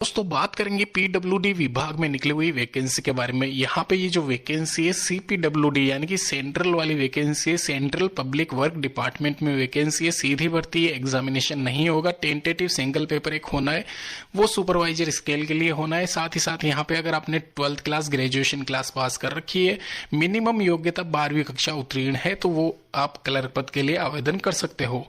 दोस्तों बात करेंगे पीडब्ल्यूडी विभाग में निकली हुई वैकेंसी के बारे में। यहाँ पे ये जो वैकेंसी है सीपीडब्ल्यूडी यानी कि सेंट्रल वाली वैकेंसी है, सेंट्रल पब्लिक वर्क डिपार्टमेंट में वैकेंसी है। सीधी भर्ती है, एग्जामिनेशन नहीं होगा, टेंटेटिव सिंगल पेपर एक होना है, वो सुपरवाइजर स्केल के लिए होना है। साथ ही साथ यहाँ पे अगर आपने 12th class graduation class pass कर रखी है, मिनिमम योग्यता 12वीं कक्षा उत्तीर्ण है, तो वो आप क्लर्क पद के लिए आवेदन कर सकते हो।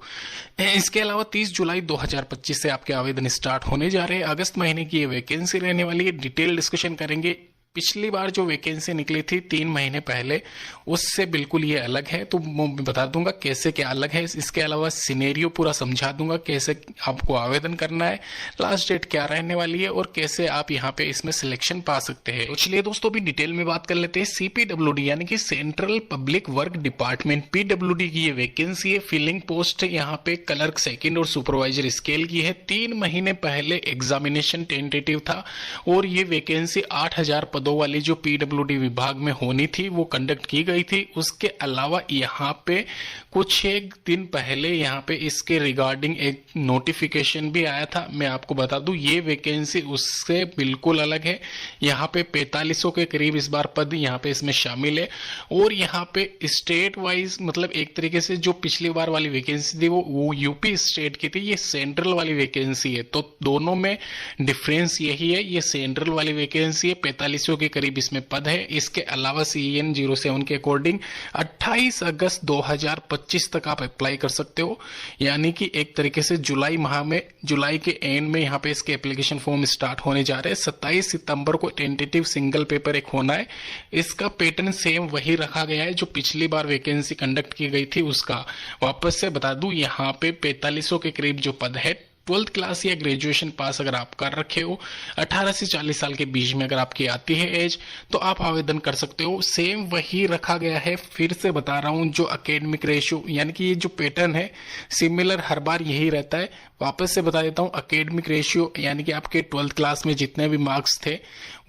इसके अलावा 30 जुलाई 2025 से आपके आवेदन स्टार्ट होने जा रहे हैं। अगस्त महीने की ये वैकेंसी रहने वाली है। डिटेल डिस्कशन करेंगे। पिछली बार जो वैकेंसी निकली थी 3 महीने पहले, उससे बिल्कुल ये अलग है, तो मैं बता दूंगा कैसे क्या अलग है। इसके अलावा सिनेरियो पूरा समझा दूंगा, कैसे आपको आवेदन करना है, लास्ट डेट क्या रहने वाली है और कैसे आप यहाँ पे इसमें सिलेक्शन पा सकते हैं। तो चलिए दोस्तों, भी डिटेल में बात कर लेते हैं। सीपीडब्ल्यूडी यानी कि central public work department, PWD की ये वैकेंसी है। फिलिंग पोस्ट यहाँ पे क्लर्क सेकेंड और सुपरवाइजर स्केल की है। 3 महीने पहले एग्जामिनेशन टेंटेटिव था और ये वैकेंसी 8000 पदों वाली जो पीडब्ल्यूडी विभाग में होनी थी वो कंडक्ट की गई थी। उसके अलावा यहाँ पे कुछ एक दिन पहले यहाँ पे इसके रिगार्डिंग एक नोटिफिकेशन भी आया था। मैं आपको बता दूं, ये वैकेंसी उससे बिल्कुल अलग है। यहाँ पे 4500 के करीब इस बार पद यहाँ पे इसमें शामिल है और यहाँ पे स्टेट वाइज, मतलब एक तरीके से जो पिछली बार वाली वैकेंसी थी वो यूपी स्टेट की थी, ये सेंट्रल वाली वैकेंसी है। तो दोनों में डिफरेंस यही है, ये सेंट्रल वाली वैकेंसी है, 4500 के करीब इसमें पद है। इसके अलावा CEN 07 के अकॉर्डिंग 28 अगस्त 2025 तक आप अप्लाई कर सकते हो, यानी कि एक तरीके से जुलाई माह में, जुलाई के एंड में यहाँ पे इसके एप्लीकेशन फॉर्म स्टार्ट होने जा रहे हैं। 27 सितंबर को टेंटेटिव सिंगल पेपर एक होना है। इसका पैटर्न सेम वही रखा गया है जो पिछली बार वैकेंसी कंडक्ट की गई थी उसका। वापस से बता दूं, यहाँ पे 4500 के करीब जो पद है, 12th क्लास या ग्रेजुएशन पास अगर आप कर रखे हो, 18 से 40 साल के बीच में अगर आपकी आती है एज, तो आप आवेदन कर सकते हो। सेम वही रखा गया है। फिर से बता रहा हूं, जो एकेडमिक रेशियो यानी कि ये जो पैटर्न है सिमिलर हर बार यही रहता है। वापस से बता देता हूं, एकेडमिक रेशियो यानी कि आपके 12th क्लास में जितने भी मार्क्स थे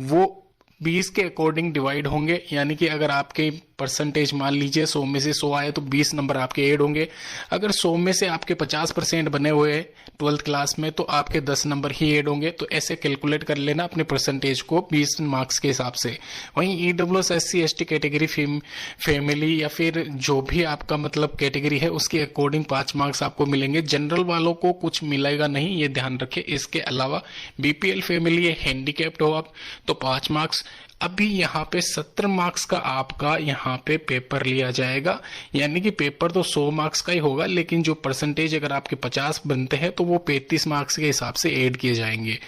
वो 20 के अकॉर्डिंग डिवाइड होंगे, यानी कि अगर आपके परसेंटेज मान लीजिए 100 में से 100 आए तो 20 नंबर आपके ऐड होंगे। अगर 100 में से आपके 50% बने हुए हैं 12th क्लास में तो आपके 10 नंबर ही ऐड होंगे। तो ऐसे कैलकुलेट कर लेना अपने परसेंटेज को 20 मार्क्स के हिसाब से। वहीं EWS SC ST category family या फिर जो भी आपका मतलब कैटेगरी है उसके अकॉर्डिंग 5 मार्क्स आपको मिलेंगे। जनरल वालों को कुछ मिलेगा नहीं, ये ध्यान रखें। इसके अलावा BPL फैमिली है, हैंडीकैप्ड हो आप तो 5 मार्क्स। अभी यहाँ पे 70 मार्क्स का आपका यहाँ पे पेपर लिया जाएगा, यानी कि पेपर तो 100 मार्क्स का ही होगा, लेकिन जो परसेंटेज अगर आपके 50 बनते हैं तो वो 35 मार्क्स के हिसाब से ऐड किए जाएंगे।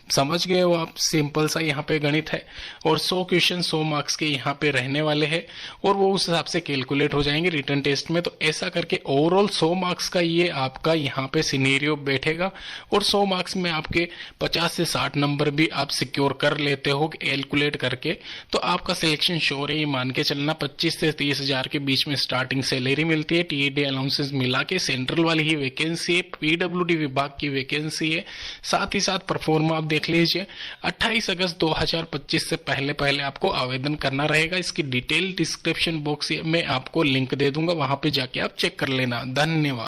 समझ गए हो आप? सिंपल सा यहाँ पे गणित है और 100 क्वेश्चन 100 मार्क्स के यहाँ पे रहने वाले हैं और वो उस हिसाब से कैलकुलेट हो जाएंगे रिटर्न टेस्ट में। तो ऐसा करके ओवरऑल 100 मार्क्स का ये आपका यहाँ पे सिनेरियो बैठेगा और 100 मार्क्स में आपके 50 से 60 नंबर भी आप सिक्योर कर लेते हो कैलकुलेट करके, तो आपका सिलेक्शन श्योर है। ये मान के चलना 25 से 30 हजार के बीच में स्टार्टिंग सैलरी मिलती है। TED अलाउंसेस मिला के सेंट्रल वाली ही वैकेंसी है, PWD विभाग की वैकेंसी है। साथ ही साथ परफॉर्मा आप देख लीजिए, 28 अगस्त 2025 से पहले आपको आवेदन करना रहेगा। इसकी डिटेल डिस्क्रिप्शन बॉक्स में आपको लिंक दे दूंगा, वहां पे जाके आप चेक कर लेना। धन्यवाद।